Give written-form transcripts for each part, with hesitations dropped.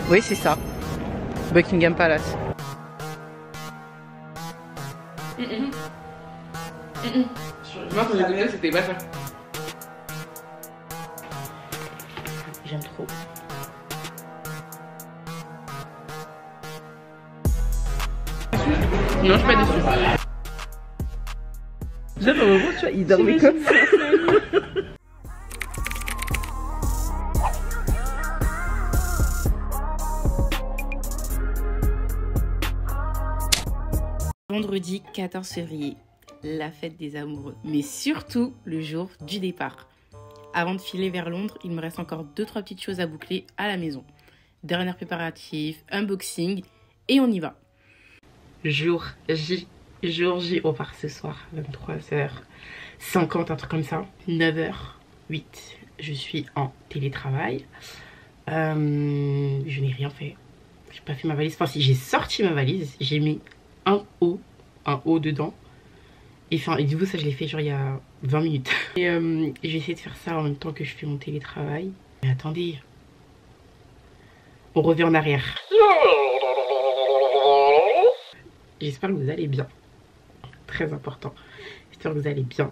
Oui, c'est ça. Buckingham Palace. Moi, quand j'étais là, c'était pas ça. J'aime trop. Non, je suis pas déçue. J'aime au moment, tu vois, il dormait comme ça. Vendredi 14 février, la fête des amoureux, mais surtout le jour du départ. Avant de filer vers Londres, il me reste encore 2-3 petites choses à boucler à la maison. Dernier préparatif, unboxing, et on y va. Jour J, on part ce soir, 23h50, un truc comme ça. 9h08, je suis en télétravail. Je n'ai rien fait. J'ai pas fait ma valise. Enfin, si, j'ai sorti ma valise, j'ai mis un haut dedans. Et du coup, ça, je l'ai fait genre il y a 20 minutes. Et je vais essayer de faire ça en même temps que je fais mon télétravail. Mais attendez, on revient en arrière. J'espère que vous allez bien. Très important. J'espère que vous allez bien.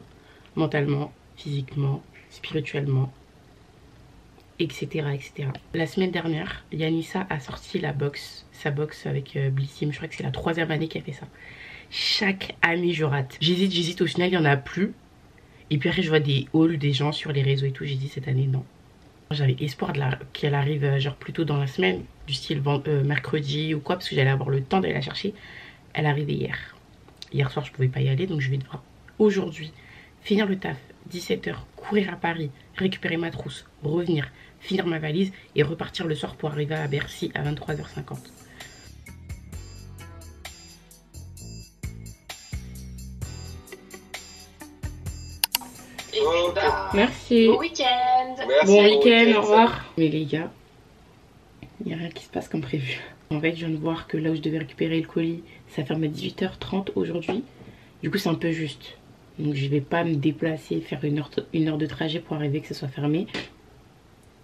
Mentalement, physiquement, spirituellement, etc. etc. La semaine dernière, Yanissa a sorti sa box avec Blissim. Je crois que c'est la 3e année qu'elle fait ça. Chaque année, je rate. J'hésite. Au final, il n'y en a plus. Et puis après, je vois des hauls des gens sur les réseaux et tout. J'ai dit cette année, non. J'avais espoir qu'elle arrive genre plus tôt dans la semaine, du style mercredi ou quoi, parce que j'allais avoir le temps d'aller la chercher. Elle est arrivée hier. Hier soir, je pouvais pas y aller, donc je vais devoir aujourd'hui finir le taf, 17h, courir à Paris, récupérer ma trousse, revenir, finir ma valise et repartir le soir pour arriver à Bercy à 23h50. Merci. Bon week-end. Bon week-end, au revoir. Mais les gars, il n'y a rien qui se passe comme prévu. En fait, je viens de voir que là où je devais récupérer le colis, ça ferme à 18h30 aujourd'hui. Du coup, c'est un peu juste. Donc, je vais pas me déplacer, faire une heure de trajet pour arriver que ça soit fermé.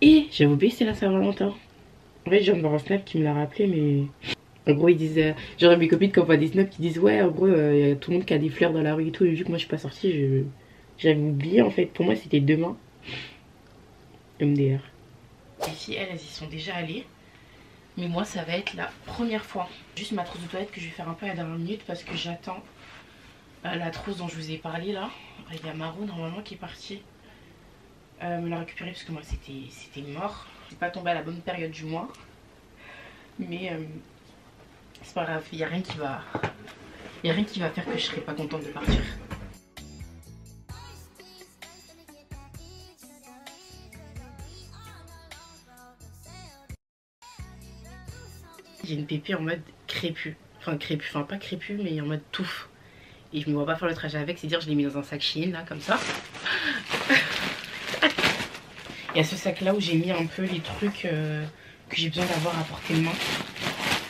Et j'avais oublié, c'est la Saint-Valentin. En fait, je viens de voir un snap qui me l'a rappelé, mais... En gros, ils disent... genre mes copines qui envoient des snaps qui disent ouais, en gros, il y a tout le monde qui a des fleurs dans la rue et tout. Et vu que moi, je suis pas sortie, j'avais oublié en fait. Pour moi, c'était demain. MDR. Ici, elles y sont déjà allées. Mais moi, ça va être la première fois. Juste ma trousse de toilette que je vais faire un peu à la dernière minute parce que j'attends la trousse dont je vous ai parlé là. Il y a Maro normalement qui est parti me la récupérer parce que moi, c'était mort. Je suis pas tombée à la bonne période du mois. Mais c'est pas grave, il n'y a rien qui va... Il n'y a rien qui va faire que je serai pas contente de partir. J'ai une pépé en mode crépue. Enfin pas crépue mais en mode touffe. Et je me vois pas faire le trajet avec, c'est dire je l'ai mis dans un sac Shein là comme ça. Il y a ce sac là où j'ai mis un peu les trucs que j'ai besoin d'avoir à portée de main.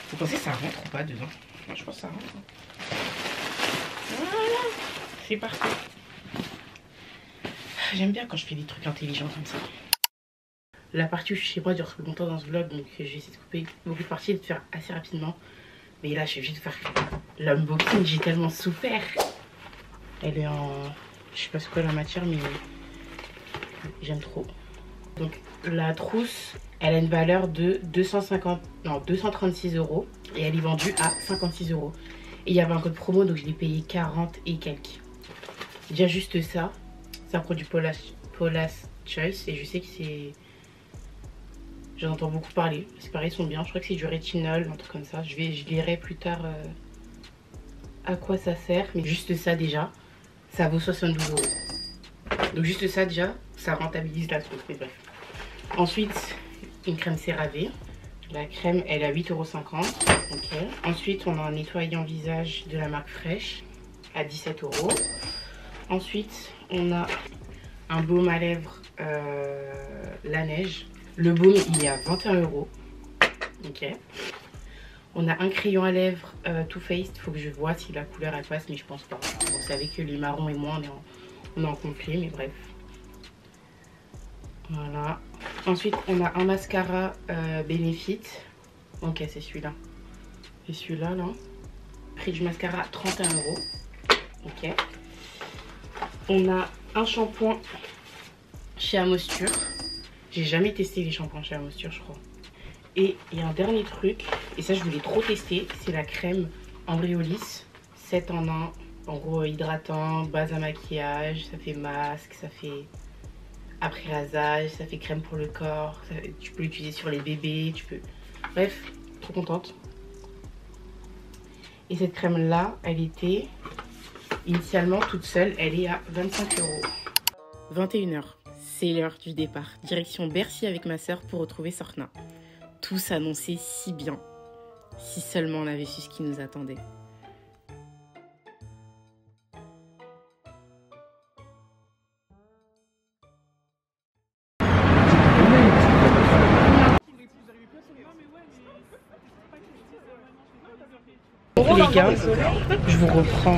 Vous pensez que ça rentre ou pas dedans? Moi je pense que ça rentre. Voilà, c'est parti. J'aime bien quand je fais des trucs intelligents comme ça. La partie où je suis chez moi dure trop longtemps dans ce vlog, donc je vais essayer de couper beaucoup de parties et de faire assez rapidement. Mais là je vais juste faire l'unboxing, j'ai tellement souffert. Elle est en... je sais pas ce quoi la matière mais j'aime trop. Donc la trousse, elle a une valeur de 236 € et elle est vendue à 56 €. Et il y avait un code promo donc je l'ai payé 40 et quelques. Déjà juste ça, c'est un produit Paula's Choice et je sais que c'est... J'en entends beaucoup parler, c'est pareil, ils sont bien, je crois que c'est du rétinol, un truc comme ça. Je lirai plus tard à quoi ça sert, mais juste ça déjà, ça vaut 72 €. Donc juste ça déjà, ça rentabilise la trousse, mais bref. Ensuite, une crème CeraVe. La crème, elle est à 8,50 €. Okay. Ensuite, on a un nettoyant visage de la marque Fresh à 17 €. Ensuite, on a un baume à lèvres La Neige. Le baume, il est à 21 €. Ok. On a un crayon à lèvres Too Faced. Il faut que je vois si la couleur elle passe, mais je pense pas. Vous savez que les marrons et moi, on est en complet, mais bref. Voilà. Ensuite, on a un mascara Benefit Ok, c'est celui-là. Et celui-là, là. Prix du mascara, 31 €. Ok. On a un shampoing chez Amosture. J'ai jamais testé les shampoings chez Amosture, je crois. Et il y a un dernier truc, et ça je voulais trop tester, c'est la crème Embryolisse 7 en 1. En gros, hydratant, base à maquillage, ça fait masque, ça fait après rasage, ça fait crème pour le corps, tu peux l'utiliser sur les bébés, tu peux... Bref, trop contente. Et cette crème là, elle était initialement toute seule, elle est à 25 €. 21 h, c'est l'heure du départ. Direction Bercy avec ma soeur pour retrouver Sorna. Tout s'annonçait si bien. Si seulement on avait su ce qui nous attendait. Les gars, je vous reprends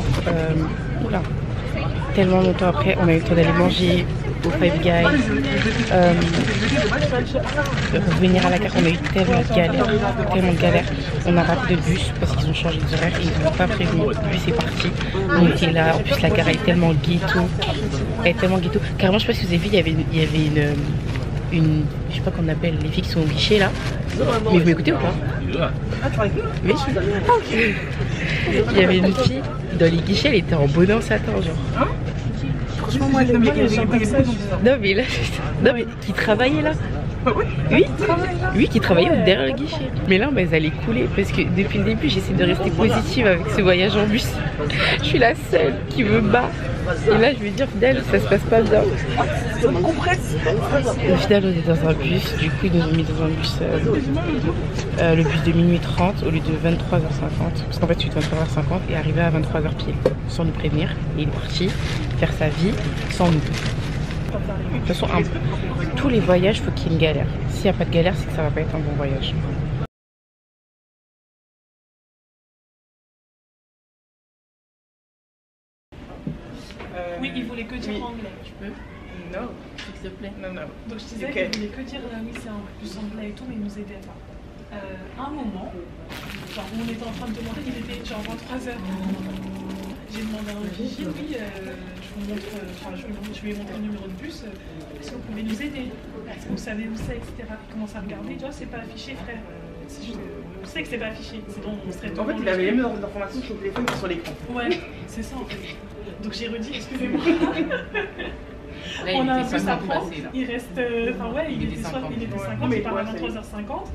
oula, tellement longtemps après. On a eu le temps d'aller manger au Five Guys, revenir à la carte. On a eu tellement de galères. On a raté le bus parce qu'ils ont changé d'horaire et ils n'ont pas prévenu. Le bus est parti. On était là. En plus, la gare est tellement ghetto. Carrément, je sais pas si vous avez vu, il y avait une je sais pas qu'on appelle les filles qui sont au guichet là. Mais vous m'écoutez ou pas? Oui. Il y avait une fille dans les guichets, elle était en bonnet en satin, genre. Franchement, moi, les mecs, ils sont comme ça. Non, mais là, qui travaillait là. Oui, qui travaillait derrière le guichet. Mais là, elles allaient couler parce que depuis le début, j'essaie de rester positive avec ce voyage en bus. Je suis la seule qui me bat. Et là, je vais dire, d'elle, ça se passe pas bien. Au final, on est dans un bus. Du coup, ils nous ont mis dans un bus, le bus de minuit 30 au lieu de 23h50. Parce qu'en fait, je suis de 23h50 et arrivé à 23h pile, sans nous prévenir. Et il est parti faire sa vie sans nous. De toute façon, tous les voyages, il faut qu'il y ait une galère. S'il n'y a pas de galère, c'est que ça va pas être un bon voyage. Oui, il voulait que dire anglais. Tu peux? Non, s'il te plaît. Non. Donc je disais qu'il voulait que dire oui, c'est en plus anglais et tout, mais il nous aidait pas. À un moment, genre, où on était en train de demander, il était genre 23h. J'ai demandé à un vigile, oui, je lui ai montré le numéro de bus, si vous pouvez nous aider. Est-ce que vous savez où c'est, etc. Il commence à regarder, tu vois, c'est pas affiché, frère. Je sais que c'est pas affiché. En fait, il avait les mêmes informations sur le téléphone que sur l'écran. Ouais, c'est ça en fait. Donc j'ai redit, excusez-moi. Là, on a un bus à prendre, il reste. Enfin, ouais, il était 50, il part à 23h50.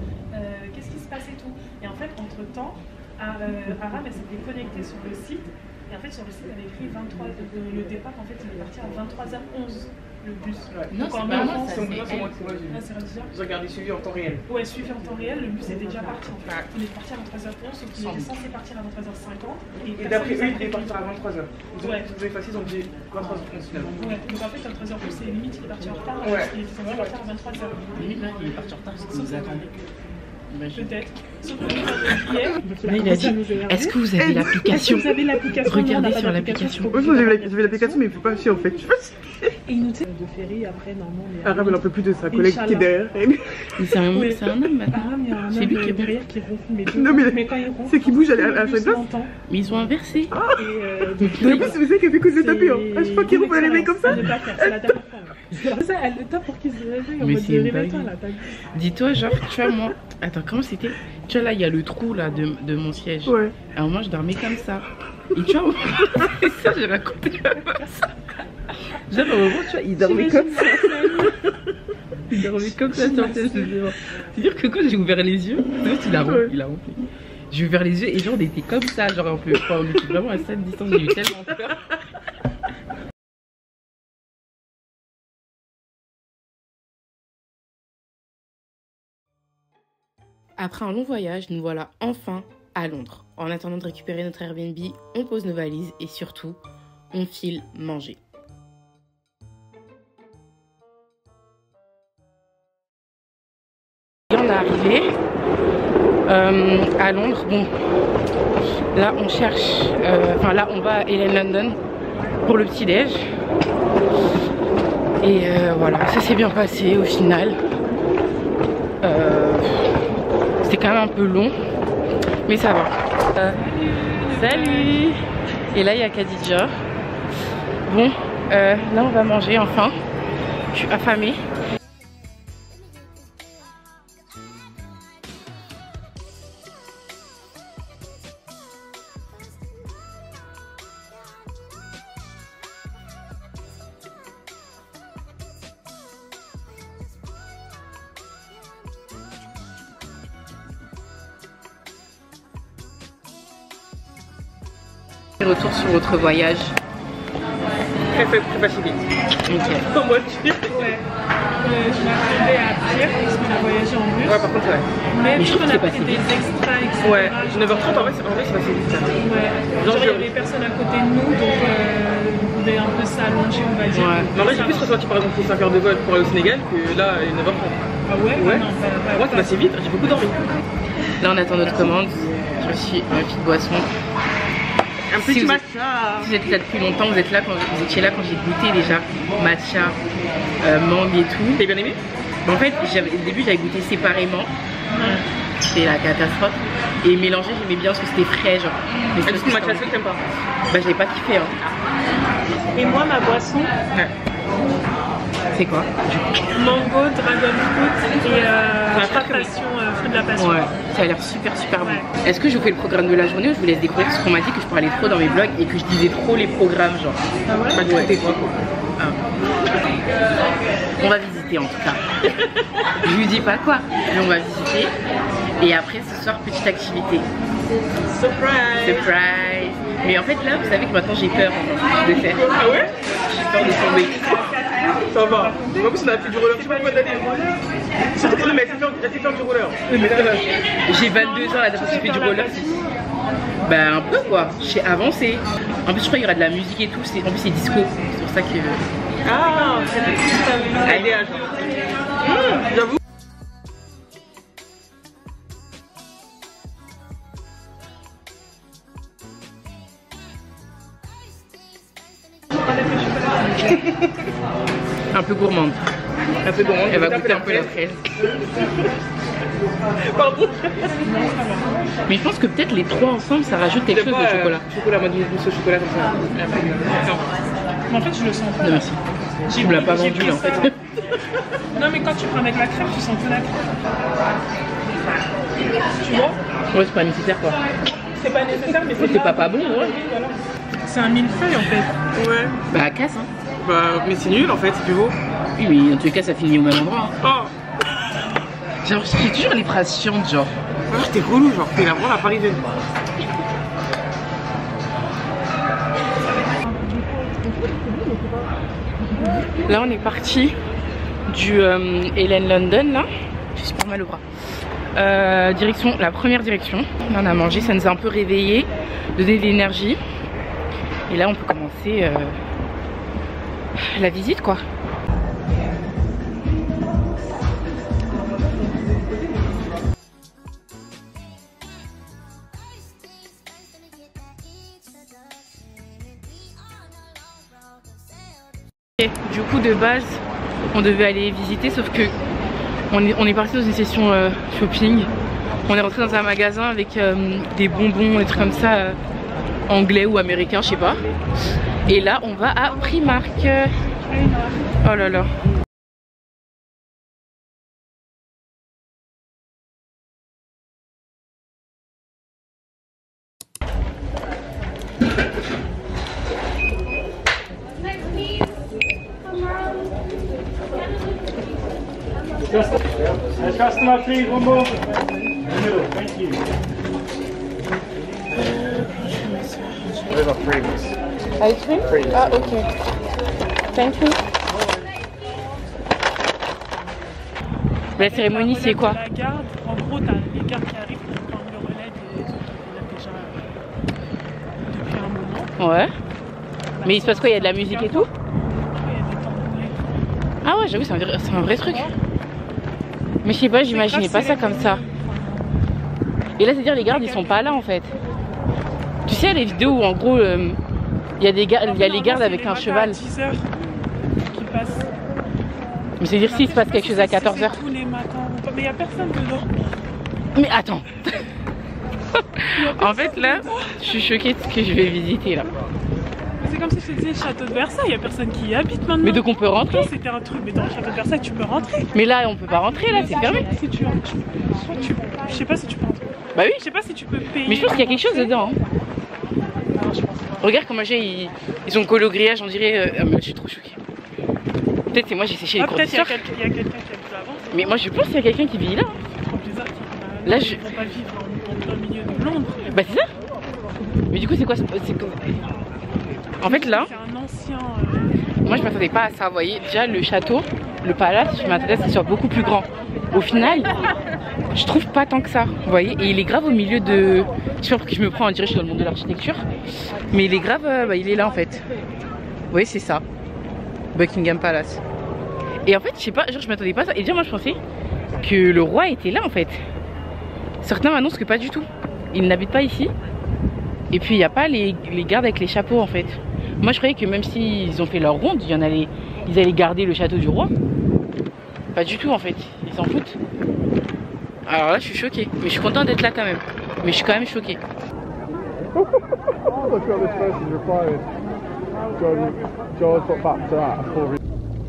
Qu'est-ce qui se passe et tout? Et en fait, entre temps, Aram, elle s'était connectée sur le site. Et en fait, sur le site, elle avait écrit 23. Le départ, en fait, il est parti à 23h11. Le bus. Non, donc, c'est pas moi, c'est moi. J'ai regardé suivi en temps réel. Ouais, suivi en temps réel, le bus était déjà parti en fait. Il est parti à 23h11, sauf qu'il était censé partir à 23h50. Et d'après eux, il devait partir à 23h. Ouais. Vous avez effacé, donc j'ai 23h11 finalement. Ouais, donc en fait, à 23h11, c'est limite, il est parti en retard. Ouais. Il était censé partir à 23h. Limite, là, il est parti en retard parce qu'il nous attendait. Peut-être. Sauf que nous, là, il a dit, est-ce que vous avez l'application? Regardez sur l'application. Oui, j'avais l'application, mais il ne faut pas afficher en fait. Et il nous dit de ferry après, normalement. Aram, elle n'en peut plus de sa collègue qui est derrière elle. Mais c'est un homme maintenant. Aram, il y a un C'est lui qui est derrière qui ronfle. Non, mais quand il ronfle, c'est qui bouge à sa place. Mais ils ont inversé. Mais en plus, vous savez qu'elle fait que se taper. À chaque fois qu'il ronfle, elle les met comme ça. Ça, elle le tape pour qu'il se réveille en Mais mode c'est une réveille-toi là. Dis-toi, genre, tu vois, moi. Attends, comment c'était? Tu vois, là, il y a le trou là de mon siège. Ouais. Alors, moi, je dormais comme ça. Et tu vois, c'est ça, j'ai raconté ça. Genre, au moment, tu vois, il dormait comme ça. Il dormait comme ça sur le siège. C'est-à-dire que quand j'ai ouvert les yeux, il a ronflé. J'ai ouvert les yeux et genre, on était comme ça. Genre, on était vraiment à cette distance. J'ai eu tellement peur. Après un long voyage, nous voilà enfin à Londres. En attendant de récupérer notre Airbnb, on pose nos valises et surtout, on file manger. Et on est arrivé à Londres. Bon, là on cherche, là on va à Helen London pour le petit-déj. Et voilà, ça s'est bien passé au final. C'était quand même un peu long, mais ça va. Salut. Et là il y a Khadija. Bon, là on va manger enfin. Je suis affamée. Retour sur votre voyage. Très facile. Nickel. Pour moi, tu Ouais. Je m'attendais à pire parce qu'on a voyagé en bus. Ouais, par contre, ouais. Mais je vu trouve qu'on que a c'est pris passé des vite. extras, etc. Ouais, 9h30 en vrai, c'est passé vite. Ouais. Genre, il y avait personne à côté de nous, donc on pouvait un peu s'allonger, on va dire. Ouais. Mais en vrai, j'ai plus ressenti par exemple 5 heures de vol pour aller au Sénégal que là, il est 9h30. Ah ouais? Ouais. Non, Moi, c'est passé vite, j'ai beaucoup dormi. Là on attend notre commande. J'ai reçu ma petite boisson. Un Si petit vous matcha. Si vous êtes là depuis longtemps, vous étiez là quand j'ai goûté déjà matcha, mangue et tout. T'as bien aimé? En fait, au début j'avais goûté séparément. C'était la catastrophe. Et mélangé, j'aimais bien parce que c'était frais, genre. Mais Ah, du coup, le matcha seul, t'aimes pas? Bah, j'avais pas kiffé, hein. Et moi, ma boisson, Ouais. C'est quoi? mango, dragon fruit et très bon. passion, fruit de la passion. Ouais, ça a l'air super bon. Ouais. Est-ce que je vous fais le programme de la journée ou je vous laisse découvrir parce qu'on m'a dit que je parlais trop dans mes vlogs et que je disais trop les programmes, genre. Ah ouais? Pas du tout, t'es trop. Ah. On va visiter en tout cas. Je vous dis pas quoi, mais on va visiter. Et après ce soir, petite activité. Surprise! Surprise! Mais en fait là, vous savez que maintenant j'ai peur de faire. Ah ouais? J'ai peur de tomber. Ça va. En plus, on a fait du roller, je sais pas combien d'années. Surtout que mais elle s'est fait du roller. J'ai 22 ans la dernière fois que j'ai fait du roller. Bah un peu quoi, j'ai avancé. En plus je crois qu'il y aura de la musique et tout, en plus c'est disco. C'est pour ça que... Ah, c'est idéal. J'avoue. Un peu gourmande. Un peu gourmande. Elle va goûter un peu la fraise. Pardon. Mais je pense que peut-être les trois ensemble ça rajoute quelque chose de chocolat. Chocolat, moi, mousse au chocolat comme ça. Mais en fait, je le sens. Non merci. Tu me l'as pas vendu là en fait. Non, mais quand tu prends avec la crème, tu sens que la crème. Tu vois? Ouais, c'est pas nécessaire quoi. C'est pas nécessaire, mais C'est pas bon, ouais. C'est un millefeuille en fait. Ouais. Bah casse hein. Bah, mais c'est nul en fait, c'est plus beau. Oui mais en tous les cas ça finit au même endroit. Hein. Oh. Genre j'ai toujours les phrases chiantes genre. Ah, t'es relou, genre, t'es vraiment la parisienne. Là on est parti du Helen London là. J'ai super mal au bras. Direction, la première direction. Là on a mangé, ça nous a un peu réveillé, donné de l'énergie. Et là on peut commencer la visite quoi. Et du coup de base on devait aller visiter sauf que on est parti dans une session shopping. On est rentré dans un magasin avec des bonbons, des trucs comme ça anglais ou américains, je sais pas. Et là on va à Primark. Oh là là. Customer, please, one more. In the middle, thank you. Whatever, freebies. Ice cream? Freebies. Ah ok. Thank you. La cérémonie c'est quoi? La garde, en gros, t'as les gardes qui arrivent pour prendre le relais des autres qui sont là déjà depuis un moment. Ouais. Mais il se passe quoi? Il y a de la musique et tout? Il y a des tambours et tout. Ah ouais, j'avoue, c'est un vrai truc. Mais je sais pas, j'imaginais pas ça comme ça. Et là, c'est-à-dire les gardes, ils sont pas là en fait. Tu sais, les vidéos où en gros, il y a les gardes avec un cheval. 10 heures qui passent. Mais c'est-à-dire s'il se passe quelque chose à 14 h. Tous les matins. Mais il y a personne dedans. Mais attends. En fait là, je suis choquée de ce que je vais visiter là. C'est comme si je te disais le château de Versailles, il n'y a personne qui y habite maintenant. Mais donc on peut rentrer. C'était un truc, mais dans le château de Versailles tu peux rentrer. Mais là on peut pas rentrer, là c'est fermé. Si tu je sais pas si tu peux rentrer. Bah oui. Je sais pas si tu peux payer. Mais je pense qu'il y a quelque chose dedans. Hein. Non, je pense pas. Regarde comment ils ont collé au grillage, on dirait. Ah, mais je suis trop choquée. Peut-être c'est moi j'ai séché les cours Peut-être il y a d'histoire. quelqu'un qui habite là-bas. Mais moi je pense qu'il y a quelqu'un qui vit là. C'est trop bizarre. Là, Ils vont pas vivre en plein milieu de Londres. Bah c'est ça. Mais du coup c'est quoi En fait là, C'est un ancien. moi je m'attendais pas à ça, vous voyez. Déjà le château, le palace, je m'attendais à ce qu'il soit beaucoup plus grand. Au final, je trouve pas tant que ça, vous voyez. Et il est grave au milieu de... Je sais pas pourquoi je me prends, on dirait que je suis dans le monde de l'architecture. Mais il est grave, bah, il est là en fait. Vous voyez, c'est ça. Buckingham Palace. Et en fait, je sais pas, genre je m'attendais pas à ça. Et déjà moi je pensais que le roi était là en fait. Certains m'annoncent que pas du tout. Il n'habite pas ici. Et puis il n'y a pas les gardes avec les chapeaux en fait. Moi je croyais que même s'ils ont fait leur ronde, ils allaient garder le château du roi. Pas du tout en fait, ils s'en foutent. Alors là je suis choquée, mais je suis contente d'être là quand même. Mais je suis quand même choquée.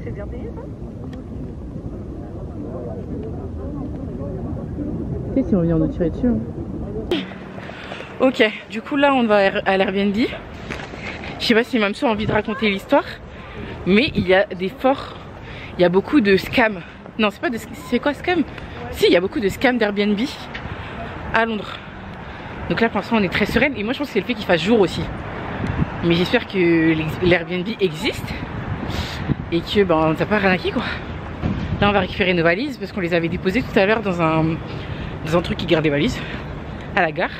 C'est bien payé ça? Qu'est-ce si on vient de tirer dessus hein. Ok, du coup là on va à l'Airbnb. Je sais pas si Mamsou a envie de raconter l'histoire, mais il y a des forts, il y a beaucoup de scams. Non c'est pas de, c'est quoi scam? Si, il y a beaucoup de scams d'Airbnb à Londres. Donc là pour l'instant on est très sereine et moi je pense que c'est le fait qu'il fasse jour aussi. Mais j'espère que l'Airbnb existe et que ben on t'a pas arnaqué quoi. Là on va récupérer nos valises parce qu'on les avait déposées tout à l'heure dans un truc qui garde les valises à la gare.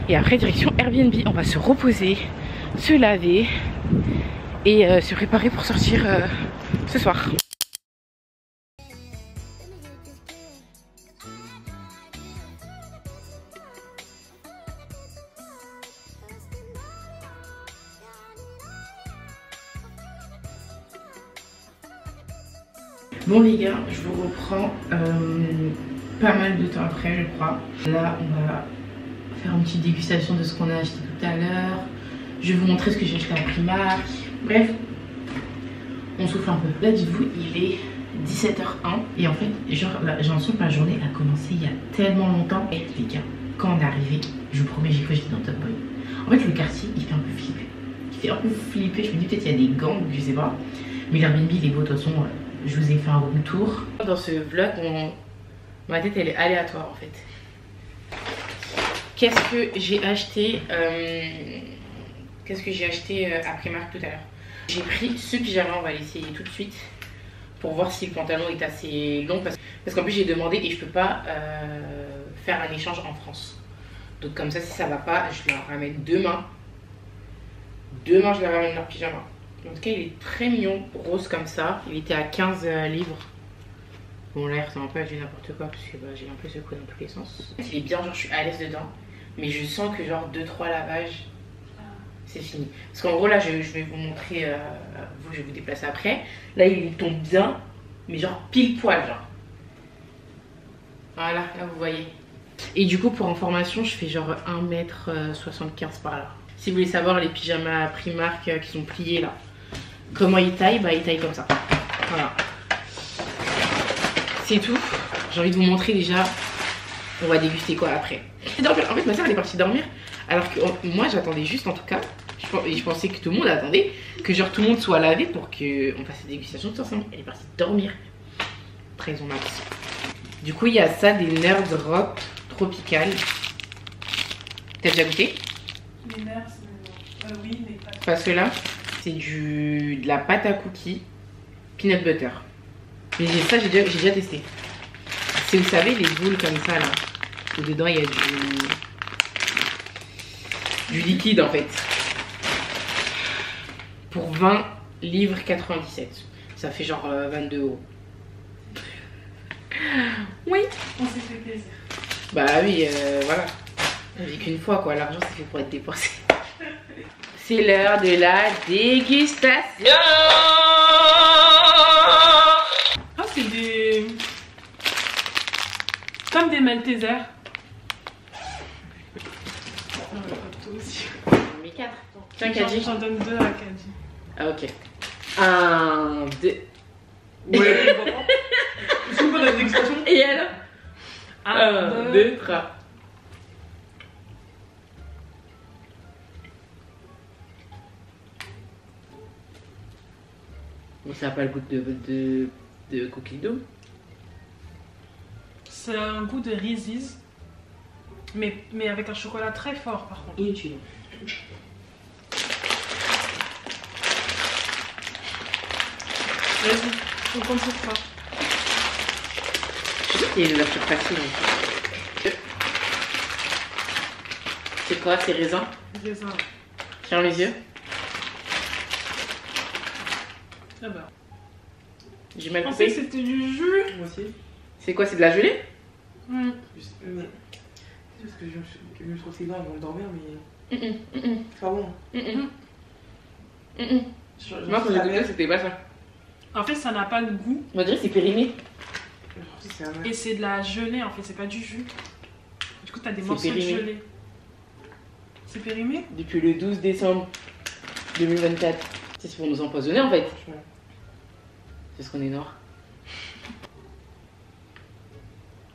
Et après direction Airbnb, on va se reposer, se laver et se préparer pour sortir ce soir. Bon les gars, je vous reprends pas mal de temps après je crois. Là on va faire une petite dégustation de ce qu'on a acheté tout à l'heure. Je vais vous montrer ce que j'ai acheté à Primark. Bref, on souffle un peu. Là dites-vous il est 17h01 et en fait genre j'ai l'impression que ma journée a commencé il y a tellement longtemps. Et les gars, quand on est arrivé, je vous promets j'ai cru que j'étais dans Top Boy. En fait le quartier il fait un peu flipper. Il fait un peu flipper, je me dis peut-être il y a des gangs, je sais pas. Mais l'Airbnb il est beau de toute façon. Je vous ai fait un retour. Dans ce vlog, ma tête elle est aléatoire en fait. Qu'est-ce que j'ai acheté à Primark tout à l'heure? J'ai pris ce pyjama, on va l'essayer tout de suite pour voir si le pantalon est assez long parce qu'en plus j'ai demandé et je peux pas faire un échange en France. Donc comme ça si ça va pas, je leur ramène demain. Demain je leur ramène leur pyjama. En tout cas il est très mignon, rose comme ça. Il était à 15 livres. Bon là il ressemble un peu à du n'importe quoi parce que bah, j'ai un peu secoué dans tous les sens. Il est bien, genre je suis à l'aise dedans. Mais je sens que genre 2-3 lavages c'est fini. Parce qu'en gros là je vais vous montrer, je vais vous déplacer après. Là il tombe bien, mais genre pile poil genre. Voilà, là vous voyez. Et du coup pour information je fais genre 1m75 par là. Si vous voulez savoir les pyjamas Primark qui sont pliés là, comment ils taillent, bah ils taillent comme ça. Voilà. C'est tout. J'ai envie de vous montrer déjà. On va déguster quoi après. En fait ma soeur elle est partie dormir. Alors que moi j'attendais juste en tout cas. Je pensais que tout le monde attendait. Que genre tout le monde soit lavé pour qu'on fasse cette dégustation tous ensemble. Elle est partie dormir. Trahison max. Du coup il y a ça des Nerd Drop Tropical. T'as déjà goûté? Les nerfs, oui, mais pas. Parce que là, c'est de la pâte à cookies, peanut butter. Mais ça, j'ai déjà testé. C'est, vous savez, les boules comme ça, là, où dedans, il y a du liquide, en fait. Pour 20 livres 97. Ça fait genre 22 €. Oui. On s'est fait plaisir. Bah oui, voilà. On vit qu'une fois quoi, l'argent c'est fait pour être dépensé. C'est l'heure de la dégustation. Ah c'est des... comme des Maltesers. aussi. J'en mets 4. Tiens, Kadji. J'en donne 2 à Kadji. Ah, ok. 1, 2. Ouais, est-ce qu'on peut donner des expressions? Et alors 1, 2, 3. Mais ça n'a pas le goût de cookie dough. C'est un goût de Reese's, mais avec un chocolat très fort par contre. Inutile. Vas-y, on compte sur toi. Je sais qu'il y a une ouverture facile. C'est quoi? C'est raisin? Raisin. Ferme les yeux. Ah bah. J'ai mal Je pensais coupé. que c'était du jus. Moi aussi. C'est quoi? C'est de la gelée? C'est parce que je me trouve c'est grave avant de dormir, mais. C'est pas bon. Moi, quand j'ai goûté, c'était pas ça. En fait, ça n'a pas de goût. On dirait que c'est périmé. C'est amer. Et c'est de la gelée en fait, c'est pas du jus. Du coup, t'as des C'est morceaux périmé. de gelée. C'est périmé? Depuis le 12 décembre 2024. C'est pour nous empoisonner en fait. Ouais. C'est ce qu'on est noir.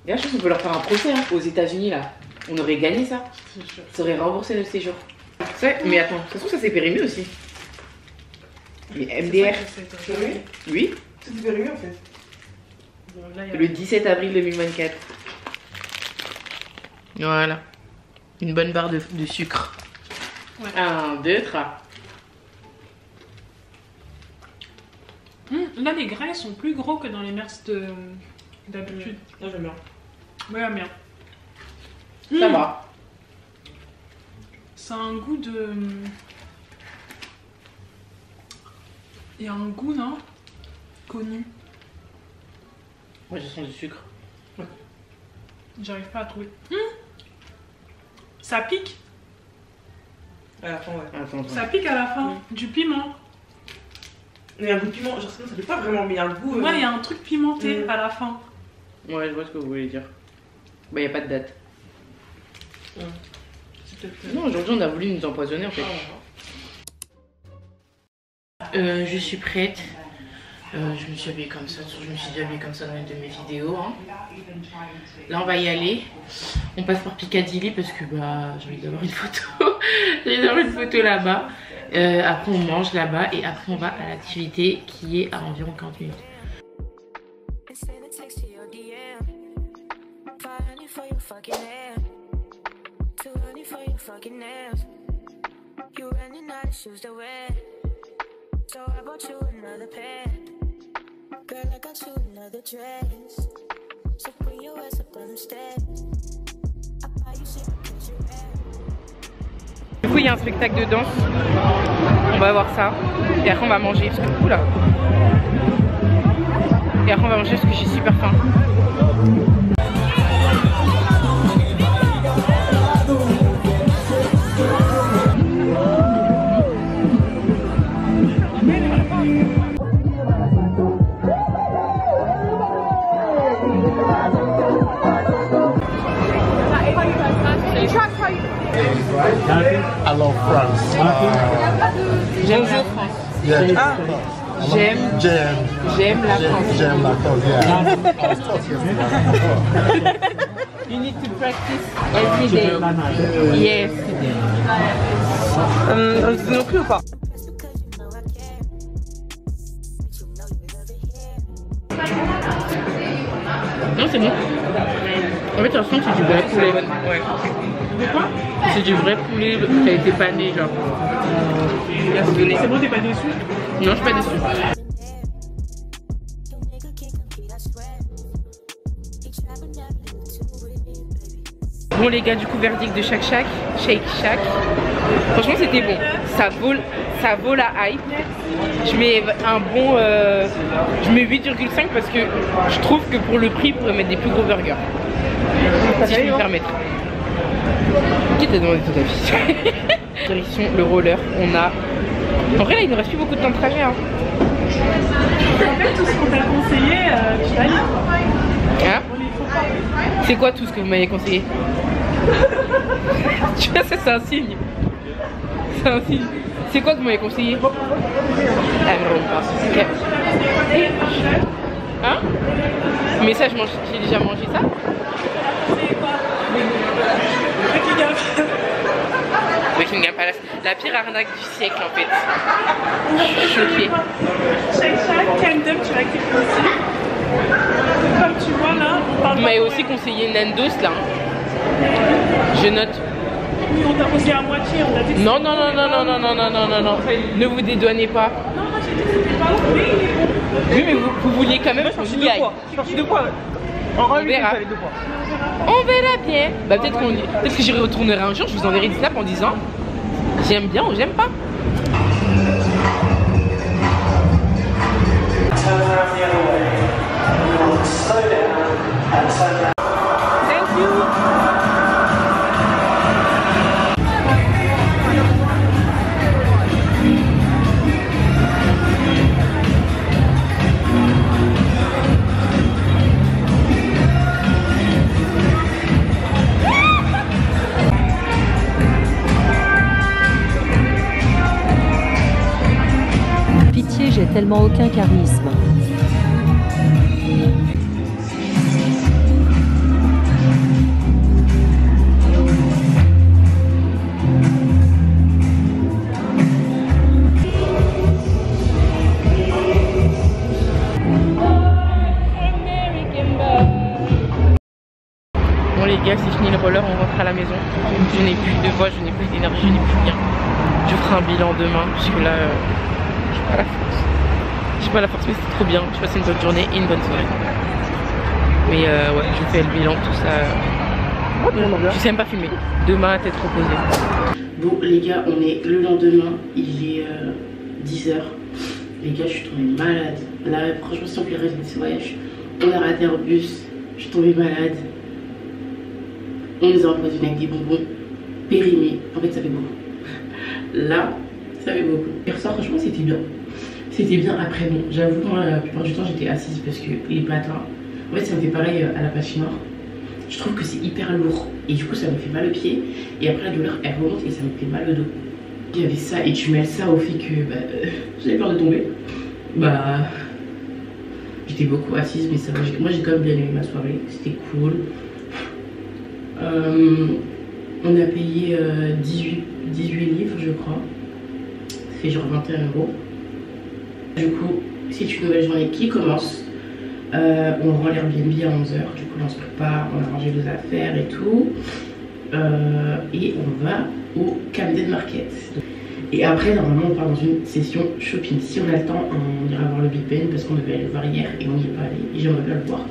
Et là, je pense qu'on peut leur faire un procès hein, aux États-Unis là. On aurait gagné ça. C'est sûr. Ça aurait remboursé notre séjour. Mais attends, ça se trouve, ça c'est périmé aussi. Les MDR. C'est vrai? Oui, C'est périmé en fait. Bon, là, il y a... le 17 avril 2024. Voilà. Une bonne barre de sucre. Ouais. 1, 2, 3. Là, les grains ils sont plus gros que dans les mers d'habitude. Là, j'aime bien. Ouais, bien. Ça va. Ça a un goût de... Il y a un goût, non? Connu. Moi, je sens du sucre. J'arrive pas à trouver. Ça pique. À la fin, ouais. Attends, Ça pique à la fin. Du piment. Il y a un goût de piment, genre ça fait pas vraiment, mais il y a un goût. Ouais, il y a un truc pimenté à la fin. Ouais, je vois ce que vous voulez dire. Bah, y a pas de date. C'est peut-être. Non, aujourd'hui, on a voulu nous empoisonner en fait. Je suis prête. Je me suis habillée comme ça. Je me suis déjà habillée comme ça dans une de mes vidéos. Hein. Là, on va y aller. On passe par Piccadilly parce que bah, j'ai envie d'avoir une photo. J'ai envie d'avoir une photo là-bas. Après, on mange là-bas et après, on va à l'activité qui est à environ 40 minutes. So I bought you another pair. Girl, I got you another dress. So bring your ass up on the steps. I buy you shit because you're rare. Du coup, il y a un spectacle de danse. On va voir ça. Et après, on va manger. Parce que... Oula. Et après, on va manger parce que j'ai super faim. I love France. J'aime la France. Yeah. J'aime la France. J'aime la France, yeah. You need to practice every day. Yes. Non plus ou pas? Non, c'est bon. En fait, l'impression que c'est du vrai poulet. Ouais. C'est du vrai poulet qui a été pané, genre. C'est bon, t'es pas déçu? Non, je suis pas déçue. Bon les gars, du coup verdict de Shake Shack. Franchement c'était bon. Ça vaut la hype. Je mets un bon, je mets 8,5 parce que je trouve que pour le prix, ils pourraient mettre des plus gros burgers. Si je peux me permettre. Qui t'a demandé ton avis? Direction le roller. On a. En vrai là, il ne reste plus beaucoup de temps de trajet. Hein. En fait, tout ce qu'on t'a conseillé, tu l'as lu. Hein? C'est quoi tout ce que vous m'avez conseillé? Tu vois, ça c'est un signe. C'est un signe. C'est quoi que vous m'avez conseillé? Ah, mais on passe. Ok. Hein? Mais ça, j'ai déjà mangé ça. Buckingham Palace. La pire arnaque du siècle en fait. Je suis choquée. Chaque Kingdom, tu vas cliquer ici. Comme tu vois là, on parle. Vous m'avez aussi conseillé Nandos là. Je note. Oui, on t'a conseillé à moitié, on a dit que Non, non, non, non, non, non, non, non, non, non, non. Ne vous dédouanez pas. non, moi j'ai dit que c'était pas bon, mais il est bon. Oui, mais vous vouliez quand même qu'on y aille. Je suis deux fois. En On verra. On verra bien. Bah peut-être que j'y retournerai un jour, je vous enverrai des snaps en disant j'aime bien ou j'aime pas. Thank you. Pitié, j'ai tellement aucun charisme. Bon les gars, c'est fini le roller, on rentre à la maison. Je n'ai plus de voix, je n'ai plus d'énergie, je n'ai plus rien. Je ferai un bilan demain, parce que là, j'ai pas la force. J'ai pas la force, mais c'est trop bien. Je passe une bonne journée et une bonne soirée. Mais ouais, je fais le bilan, tout ça. Je sais même pas filmer. Demain, tête reposée. Bon les gars, on est le lendemain, il est 10h. Les gars, je suis tombée malade. Là, franchement, si on fait le reste de ce voyage, on a raté un bus, je suis tombée malade. On nous a empoisonné avec des bonbons périmés. En fait, ça fait beaucoup. Là, ça fait beaucoup. Hier soir, franchement, c'était bien. C'était bien après, bon, j'avoue, moi, la plupart du temps, j'étais assise parce que les patins, en fait, ça me fait pareil à la patinoire. Je trouve que c'est hyper lourd et du coup, ça me fait mal au pied. Et après, la douleur, elle remonte et ça me fait mal au dos. Il y avait ça et tu mets ça au fait que j'avais peur de tomber. Bah, j'étais beaucoup assise, mais ça va. Moi, j'ai quand même bien aimé ma soirée. C'était cool. On a payé 18 livres je crois, ça fait genre 21 €. Du coup c'est une nouvelle journée qui commence. On rend l'Airbnb à 11h, du coup là on se prépare, on a rangé nos affaires et tout, et on va au Camden Market. Et après normalement on part dans une session shopping. Si on a le temps on ira voir le Big Ben parce qu'on devait aller le voir hier et on n'y est pas allé et j'aimerais bien le voir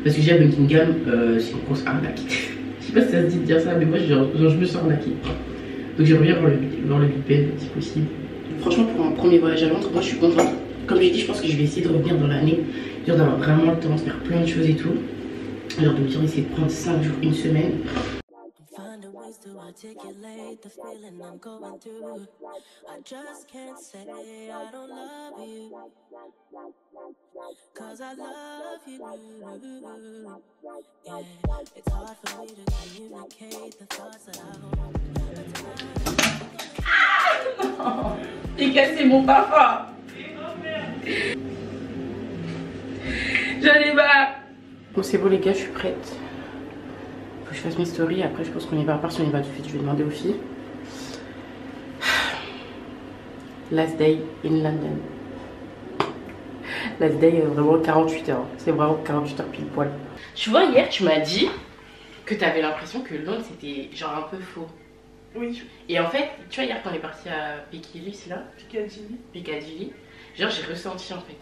parce que j'ai à Buckingham, c'est une grosse arnaque. Je sais pas si ça se dit de dire ça, mais moi genre, je me sens arnaquée. Donc j'aimerais bien voir le Big Ben si possible. Franchement, pour un premier voyage à Londres, moi je suis contente. Comme j'ai dit, je pense que je vais essayer de revenir dans l'année, genre d'avoir vraiment le temps de faire plein de choses et tout. Genre de me dire, essayer de prendre 5 jours, une semaine. Articulate the feeling I'm going through. I just can't say I don't love you, 'cause I love you. Yeah, it's hard for me to communicate the thoughts that I hold. J'ai cassé mon parfum. J'en ai marre. Bon c'est bon les gars, je suis prête. Faut que je fasse mes stories, après je pense qu'on y va. À part si on y va tout de suite, je vais demander aux filles. Last day in London. Last day vraiment 48 heures. C'est vraiment 48 heures pile poil. Tu vois hier tu m'as dit que t'avais l'impression que Londres c'était genre un peu faux. Oui. Et en fait, tu vois hier quand on est parti à Piccadilly, c'est là Piccadilly. Genre j'ai ressenti en fait.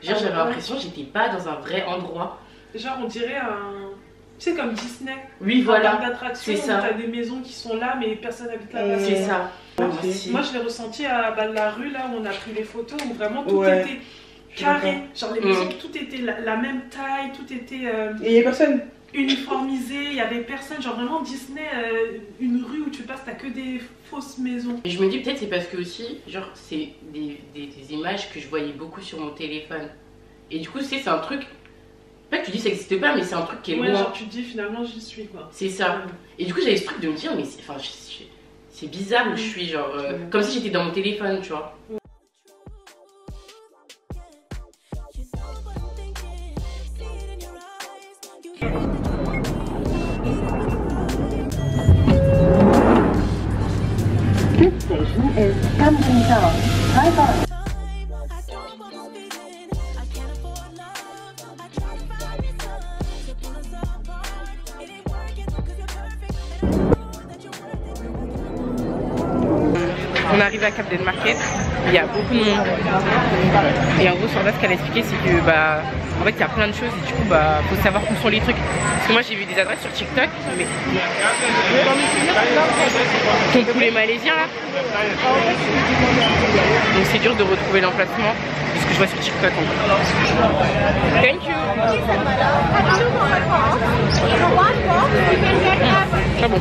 Genre j'avais l'impression que j'étais pas dans un vrai endroit. Genre on dirait un... Tu sais comme Disney. Oui voilà, c'est ça. T'as des maisons qui sont là mais personne n'habite là. C'est ça. Moi je l'ai ressenti à la rue là où on a pris les photos où vraiment tout était carré. Genre les maisons, tout était la même taille, tout était... Et il y a personne uniformisé, il y avait personne, genre vraiment Disney, une rue où tu passes, t'as que des fausses maisons. Et je me dis peut-être c'est parce que aussi, genre c'est des images que je voyais beaucoup sur mon téléphone. Et du coup c'est un truc, pas que tu dis ça n'existe pas, mais c'est un truc qui est loin. Genre tu te dis finalement j'y suis quoi. C'est ça. Et du coup j'avais ce truc de me dire mais C'est bizarre où je suis, genre, comme si j'étais dans mon téléphone, tu vois. This station is Camden Town. Bye bye. On est arrivé à Camden Market, il y a beaucoup de monde. Et en gros, sur là, ce qu'elle a expliqué, c'est que bah, en fait, il y a plein de choses et du coup, bah, faut savoir où sont les trucs. Parce que moi, j'ai vu des adresses sur TikTok, mais ton poulet malaisien là. Donc c'est dur de retrouver l'emplacement, c'est ce que je vois sur TikTok en fait. Thank you. Ah bon.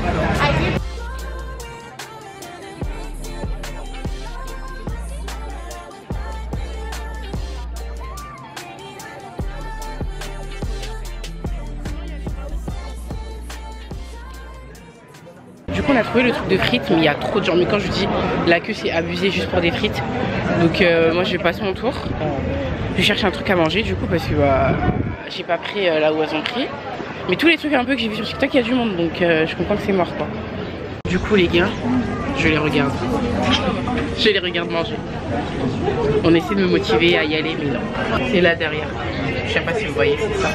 Du coup on a trouvé le truc de frites, mais il y a trop de gens. Mais quand je vous dis la queue c'est abusé juste pour des frites. Donc moi je vais passer mon tour. Je cherche un truc à manger du coup parce que j'ai pas pris là où elles ont pris. Mais tous les trucs un peu que j'ai vu sur TikTok il y a du monde, donc je comprends que c'est mort quoi. Du coup les gars, je les regarde. Je les regarde manger. On essaie de me motiver à y aller mais non. C'est là derrière. Je sais pas si vous voyez, c'est ça.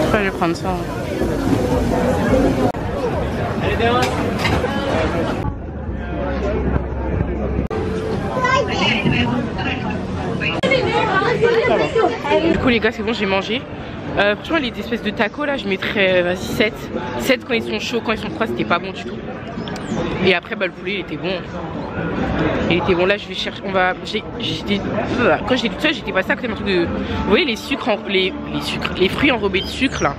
Pourquoi je vais prendre ça? Du coup les gars c'est bon, j'ai mangé. Franchement les espèces de tacos là je mettrais vas-y 7. 7 quand ils sont chauds, quand ils sont froids c'était pas bon du tout. Et après bah le poulet il était bon. Il était bon, là je vais chercher, on va, quand j'étais toute seule j'étais passée à côté d'un truc de, vous voyez les sucres, les fruits enrobés de sucre là.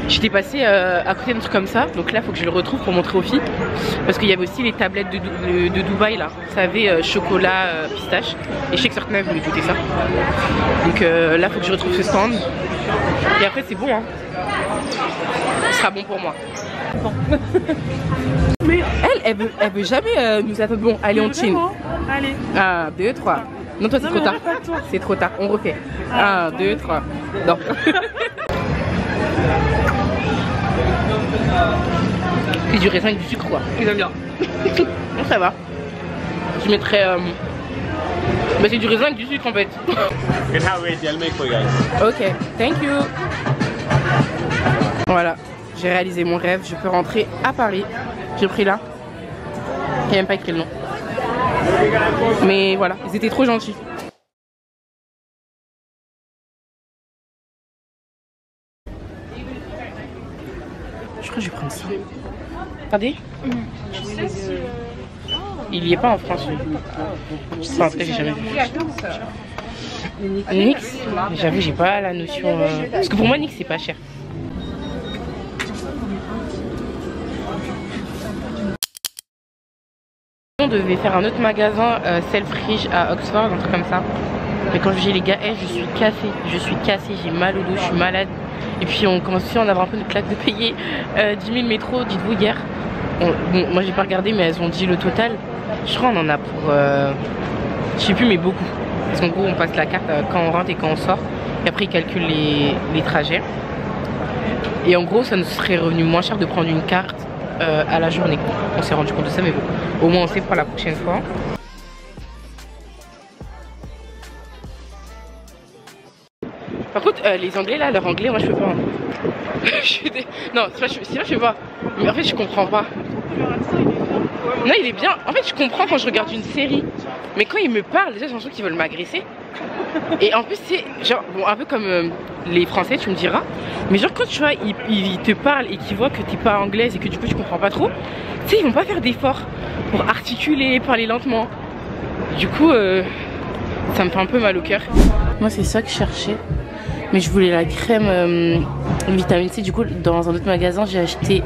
J'étais passée à côté d'un truc comme ça, donc là faut que je le retrouve pour montrer aux filles. Parce qu'il y avait aussi les tablettes de Dubaï là, vous savez, chocolat, pistache. Et je sais que certains voulaient goûter ça. Donc là faut que je retrouve ce stand. Et après c'est bon hein. Ce sera bon pour moi. Bon. Mais elle veut jamais nous attendre. Bon, allez, on chine. Allez. 1, 2, 3. Non, toi, c'est trop tard. C'est trop tard. On refait. 1, 2, 3. Non. C'est du raisin avec du sucre, quoi. Ils aiment bien. Bon, ça va. Je mettrais. Bah, c'est du raisin avec du sucre en fait. Ok, thank you. Voilà. J'ai réalisé mon rêve, je peux rentrer à Paris. J'ai pris là. Il n'y a même pas écrit le nom. Mais voilà, ils étaient trop gentils. Je crois que je vais prendre ça. Regardez. Il n'y est pas en France. Enfin, en tout cas, j'ai jamais vu. Nix, j'avoue, j'ai pas la notion. Parce que pour moi, Nix, c'est pas cher. On devait faire un autre magasin Selfridge à Oxford, un truc comme ça. Mais quand je dis les gars, je suis cassée, j'ai mal au dos, je suis malade. Et puis on commence aussi à en avoir un peu de claque de payer 10 000 métros, dites-vous hier. Bon, moi j'ai pas regardé mais elles ont dit le total. Je crois on en a pour, je sais plus mais beaucoup. Parce qu'en gros on passe la carte quand on rentre et quand on sort. Et après ils calculent les trajets. Et en gros ça nous serait revenu moins cher de prendre une carte à la journée. On s'est rendu compte de ça mais bon, au moins on sait pour la prochaine fois. Par contre les anglais là, leur anglais moi je peux pas. Non c'est pas je peux pas. Mais en fait je comprends pas. Non il est bien. En fait je comprends quand je regarde une série. Mais quand ils me parlent déjà j'ai l'impression qu'ils veulent m'agresser. Et en plus c'est genre bon un peu comme les français tu me diras. Mais genre quand tu vois ils te parlent et qu'ils voient que t'es pas anglaise et que du coup tu comprends pas trop. Tu sais ils vont pas faire d'efforts pour articuler, parler lentement. Du coup ça me fait un peu mal au cœur. Moi c'est ça que je cherchais. Mais je voulais la crème vitamine C. Du coup dans un autre magasin j'ai acheté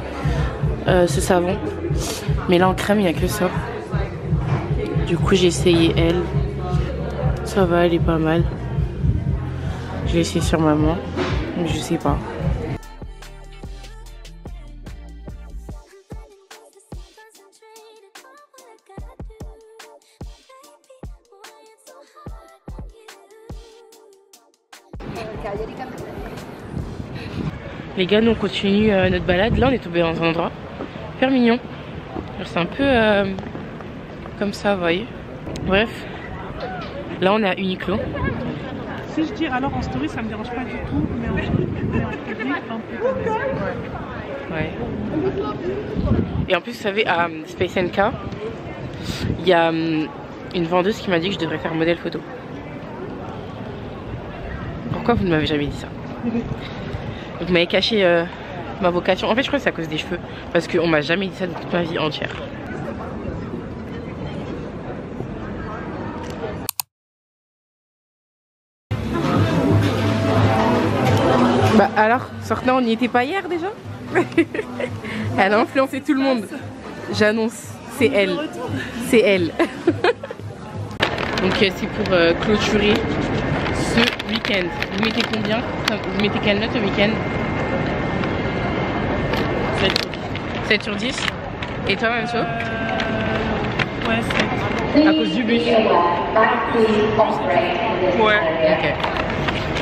ce savon. Mais là en crème il n'y a que ça. Du coup j'ai essayé elle. Ça va, elle est pas mal. Je l'ai essayé sur maman. Mais je sais pas. Les gars, nous on continue notre balade. Là on est tombé dans un endroit hyper mignon. C'est un peu comme ça, vous voyez. Bref, là on est à Uniqlo. Si je dis alors en story, ça me dérange pas du tout, mais en public, un peu quand même. Ouais. Et en plus, vous savez, à Space NK, il y a une vendeuse qui m'a dit que je devrais faire modèle photo. Pourquoi vous ne m'avez jamais dit ça? Donc vous m'avez caché ma vocation. En fait, je crois que c'est à cause des cheveux. Parce qu'on m'a jamais dit ça de toute ma vie entière. Bah alors, Sorna, on n'y était pas hier déjà? Elle a influencé tout le monde. J'annonce, c'est elle. C'est elle. Donc c'est pour clôturer ce week-end. Vous mettez combien? Vous mettez quelle note au week-end? 7 sur 10. Et toi, Manso? Ouais, 7. À cause du bus? Ouais. Ok.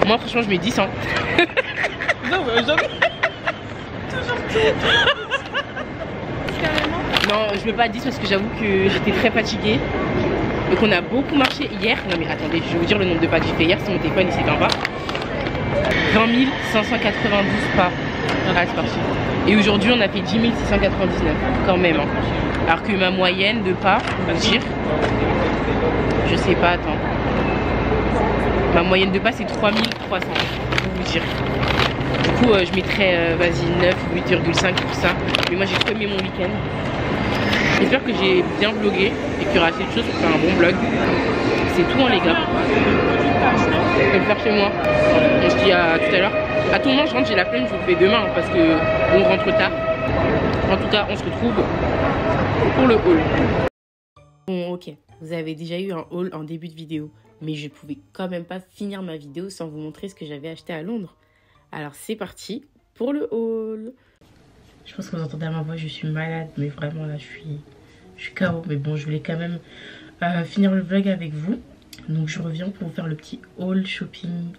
Moi, franchement, je mets 10 ans. Non, mais jamais. Non, je mets pas 10 parce que j'avoue que j'étais très fatiguée. Donc on a beaucoup marché hier. Non mais attendez, je vais vous dire le nombre de pas que j'ai fait hier si mon téléphone il s'éteint pas. 20 592 pas. Voilà, c'est parti. Et aujourd'hui on a fait 10 699 quand même. Hein. Alors que ma moyenne de pas, on va dire, je sais pas, attends. Ma moyenne de pas c'est 3300, pour vous dire. Du coup je mettrais vas-y 9, 8,5 pour ça. Mais moi j'ai trop aimé mon week-end. J'espère que j'ai bien vlogué et qu'il y aura assez de choses pour faire un bon vlog. C'est tout hein les gars. Je vais le faire chez moi. On se dit à tout à l'heure. À tout moment je rentre, j'ai la flemme, je vous le fais demain parce que on rentre tard. En tout cas on se retrouve pour le haul. Bon ok, vous avez déjà eu un haul en début de vidéo. Mais je pouvais quand même pas finir ma vidéo sans vous montrer ce que j'avais acheté à Londres. Alors c'est parti pour le haul. Je pense que vous entendez à ma voix, je suis malade, mais vraiment là je suis KO. Mais bon, je voulais quand même finir le vlog avec vous. Donc je reviens pour vous faire le petit haul shopping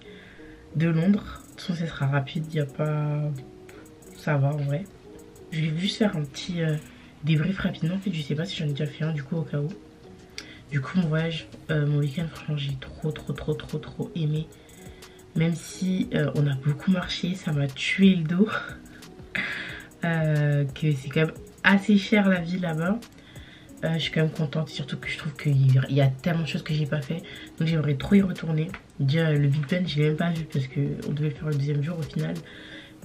de Londres. De toute façon, ça sera rapide, il n'y a pas... Ça va en vrai. Je vais juste faire un petit débrief rapidement. En fait, je sais pas si j'en ai déjà fait un du coup au cas où. Du coup, mon voyage, mon week-end, franchement, j'ai trop aimé. Même si on a beaucoup marché, ça m'a tué le dos. Que c'est quand même assez cher la vie là-bas. Je suis quand même contente, surtout que je trouve qu'il y a tellement de choses que j'ai pas fait. Donc j'aimerais trop y retourner. Déjà le Big Ben, je l'ai même pas vu parce qu'on devait le faire le deuxième jour au final.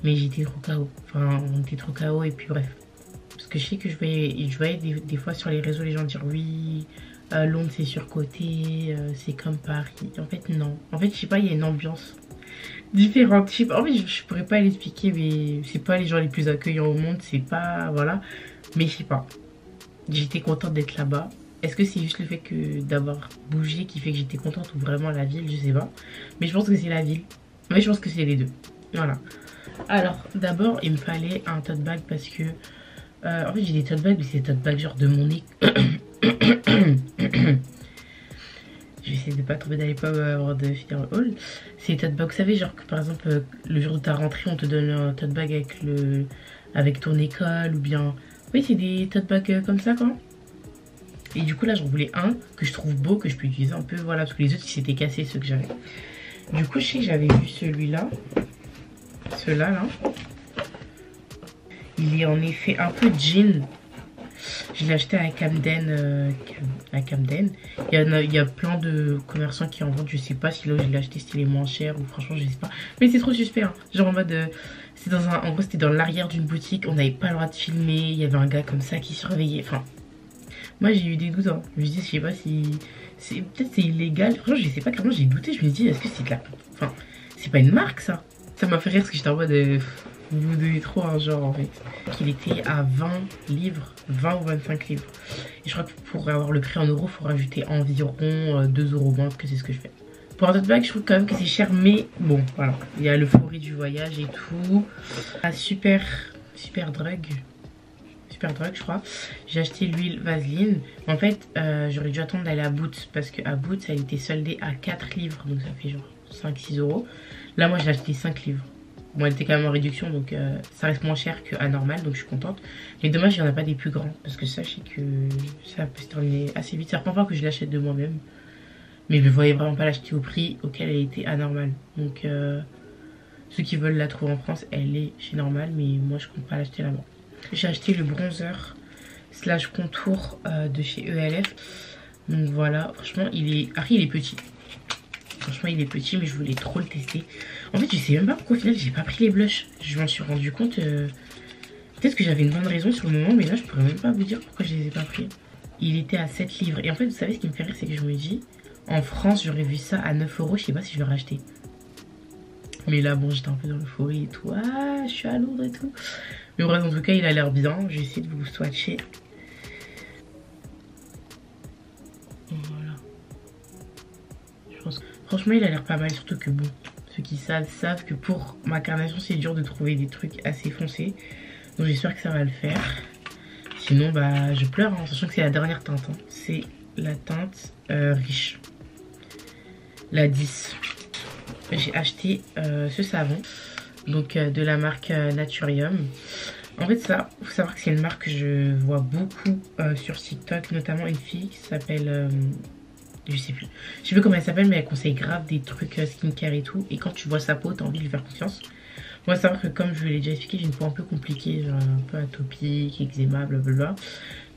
Mais j'étais trop KO. Enfin, on était trop KO et puis bref. Parce que je sais que je voyais des fois sur les réseaux les gens dire oui, Londres c'est surcoté, c'est comme Paris. En fait non. En fait je sais pas, il y a une ambiance différente. Je sais pas, en fait je pourrais pas l'expliquer, mais c'est pas les gens les plus accueillants au monde, c'est pas, voilà. Mais je sais pas, j'étais contente d'être là-bas. Est-ce que c'est juste le fait que d'avoir bougé qui fait que j'étais contente ou vraiment la ville, je sais pas. Mais je pense que c'est la ville. Mais je pense que c'est les deux. Voilà. Alors d'abord il me fallait un tote bag parce que en fait j'ai des tote bags, mais c'est des tote bags genre de mon nez. Je vais essayer de pas tomber dans les pommes avant de finir le haul. C'est des tote bags, vous savez, genre que par exemple le jour de ta rentrée on te donne un tote bag avec ton école ou bien... Oui, c'est des tote bags comme ça quoi. Et du coup là j'en voulais un que je trouve beau, que je peux utiliser un peu, voilà, parce que les autres ils s'étaient cassés ceux que j'avais. Du coup je sais que j'avais vu celui-là. Celui-là là. Il est en effet un peu jean. Je l'ai acheté à Camden. Il y a plein de commerçants qui en vendent. Je sais pas si là où je l'ai acheté c'était les moins chers ou franchement je sais pas. Mais c'est trop suspect hein. Genre en mode c'est dans un, en gros c'était dans l'arrière d'une boutique. On n'avait pas le droit de filmer. Il y avait un gars comme ça qui surveillait. Enfin moi j'ai eu des doutes hein. Je me dis je sais pas si peut-être c'est illégal. Franchement je sais pas, clairement j'ai douté. Je me dis est-ce que c'est de la... Enfin c'est pas une marque ça. Ça m'a fait rire parce que j'étais en mode vous devez trop un genre en fait. Qu'il était à 20 livres, 20 ou 25 livres. Et je crois que pour avoir le prix en euros, il faut rajouter environ 2 euros moins, que c'est ce que je fais. Pour un tote bag, je trouve quand même que c'est cher, mais bon, voilà. Il y a l'euphorie du voyage et tout. Ah, super drug. Super drug, je crois. J'ai acheté l'huile Vaseline. En fait, j'aurais dû attendre d'aller à Boots parce qu'à Boots, elle était soldée à 4 livres. Donc ça fait genre 5-6 euros. Là, moi, j'ai acheté 5 livres. Bon, elle était quand même en réduction, donc ça reste moins cher qu'à normal, donc je suis contente. Mais dommage, il n'y en a pas des plus grands, parce que sachez que ça peut se terminer assez vite. C'est la première fois que je l'achète de moi-même. Mais je ne voyais vraiment pas l'acheter au prix auquel elle était anormale. Donc ceux qui veulent la trouver en France, elle est chez Normal, mais moi je compte pas l'acheter là-bas. J'ai acheté le bronzer slash contour de chez ELF. Donc voilà, franchement il est petit. Franchement il est petit, mais je voulais trop le tester. En fait je sais même pas pourquoi au final j'ai pas pris les blushs. Je m'en suis rendu compte. Peut-être que j'avais une bonne raison sur le moment, mais là je pourrais même pas vous dire pourquoi je les ai pas pris. Il était à 7 livres. Et en fait vous savez ce qui me fait rire, c'est que je me dis, en France j'aurais vu ça à 9 €, je sais pas si je l'aurais acheté. Mais là bon, j'étais un peu dans l'euphorie et tout. Ah, je suis à Londres et tout. Mais bref, en tout cas il a l'air bien. Je vais essayer de vous swatcher. Voilà. Je pense que... Franchement il a l'air pas mal, surtout que bon, ceux qui savent que pour ma carnation c'est dur de trouver des trucs assez foncés. Donc j'espère que ça va le faire. Sinon bah je pleure, hein, sachant que c'est la dernière teinte. Hein. C'est la teinte riche. La 10. J'ai acheté ce savon. Donc de la marque Naturium. En fait ça, faut savoir que c'est une marque que je vois beaucoup sur TikTok. Notamment une fille qui s'appelle... je sais plus. Je sais plus comment elle s'appelle, mais elle conseille grave des trucs skincare et tout. Et quand tu vois sa peau, t'as envie de lui faire confiance. Moi, savoir que comme je l'ai déjà expliqué, j'ai une peau un peu compliquée, genre un peu atopique, eczéma, blablabla.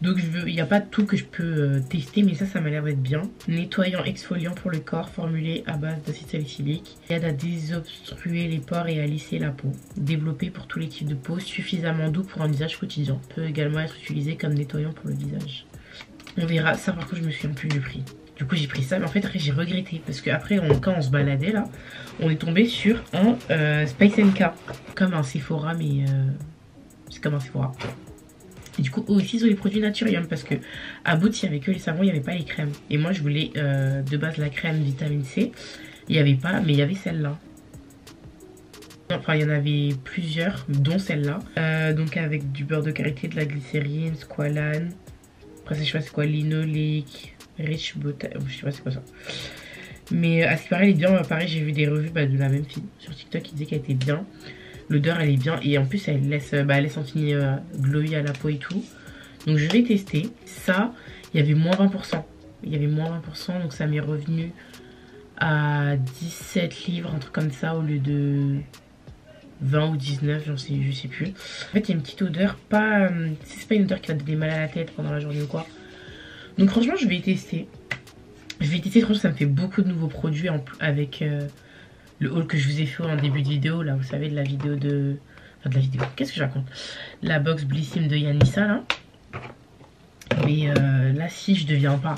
Donc il n'y a pas tout que je peux tester, mais ça m'a l'air d'être bien. Nettoyant exfoliant pour le corps, formulé à base d'acide salicylique. Il aide à désobstruer les pores et à lisser la peau. Développé pour tous les types de peau, suffisamment doux pour un usage quotidien. Peut également être utilisé comme nettoyant pour le visage. On verra, ça par contre je me souviens plus du prix. Du coup j'ai pris ça, mais en fait après j'ai regretté. Parce que après quand on se baladait là, on est tombé sur un Spice NK. Comme un Sephora, mais c'est comme un Sephora. Et du coup eux aussi ils ont les produits Naturium. Parce que à Boots il n'y avait que les savons, il n'y avait pas les crèmes. Et moi je voulais de base la crème vitamine C. Il n'y avait pas, mais il y avait celle-là. Enfin il y en avait plusieurs, dont celle-là. Donc avec du beurre de karité, de la glycérine, squalane. Après ça je sais pas c'est quoi, linoléique, rich butter, je sais pas c'est quoi ça. Mais à ce qui paraît elle est bien, pareil j'ai vu des revues de la même fille sur TikTok qui disait qu'elle était bien. L'odeur elle est bien et en plus elle laisse un petit glowy à la peau et tout. Donc je vais tester. Ça, il y avait moins 20%. Il y avait moins 20%, donc ça m'est revenu à 17 livres, un truc comme ça, au lieu de 20 ou 19, je sais plus. En fait il y a une petite odeur, pas c'est pas une odeur qui va donner mal à la tête pendant la journée ou quoi. Donc franchement je vais tester. Franchement ça me fait beaucoup de nouveaux produits avec le haul que je vous ai fait en début de vidéo. Là vous savez de la vidéo de... Enfin de la vidéo, qu'est-ce que je raconte? La box Blissim de Yanissa là. Mais là si je deviens pas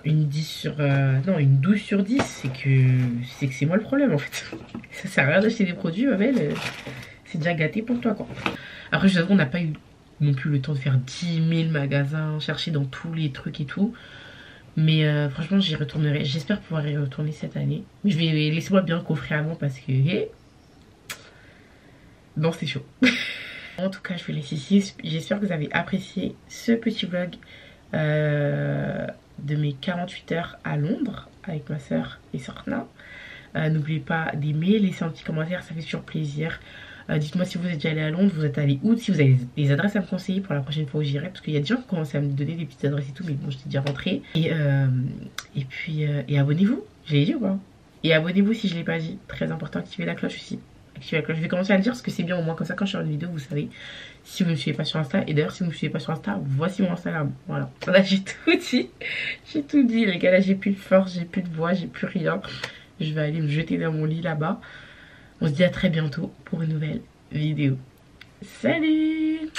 une 10 sur... non une 12 sur 10, c'est que c'est moi le problème en fait. Ça sert à rien d'acheter des produits ma belle, c'est déjà gâté pour toi quoi. Après je vous avoue on n'a pas eu non plus le temps de faire 10 000 magasins, chercher dans tous les trucs et tout. Mais franchement j'y retournerai, j'espère pouvoir y retourner cette année. Mais je vais laisser-moi bien coffrer avant parce que... non c'est chaud. En tout cas je vous laisse ici, j'espère que vous avez apprécié ce petit vlog de mes 48 heures à Londres avec ma soeur et Sorna. N'oubliez pas d'aimer, laisser un petit commentaire, ça fait toujours plaisir. Dites-moi si vous êtes déjà allé à Londres, vous êtes allé où, si vous avez des adresses à me conseiller pour la prochaine fois où j'irai. Parce qu'il y a des gens qui commencent à me donner des petites adresses et tout, mais bon j'étais déjà rentrée. Et puis abonnez-vous, je l'ai dit ou pas? Et abonnez-vous si je ne l'ai pas dit, très important, activez la cloche aussi. Activez la cloche, je vais commencer à le dire parce que c'est bien au moins comme ça quand je sors une vidéo vous savez si vous ne me suivez pas sur Insta. Et d'ailleurs si vous ne me suivez pas sur Insta, voici mon Instagram, voilà. Là j'ai tout dit, les gars, là j'ai plus de force, j'ai plus de voix, j'ai plus rien. Je vais aller me jeter dans mon lit là-bas. On se dit à très bientôt pour une nouvelle vidéo. Salut!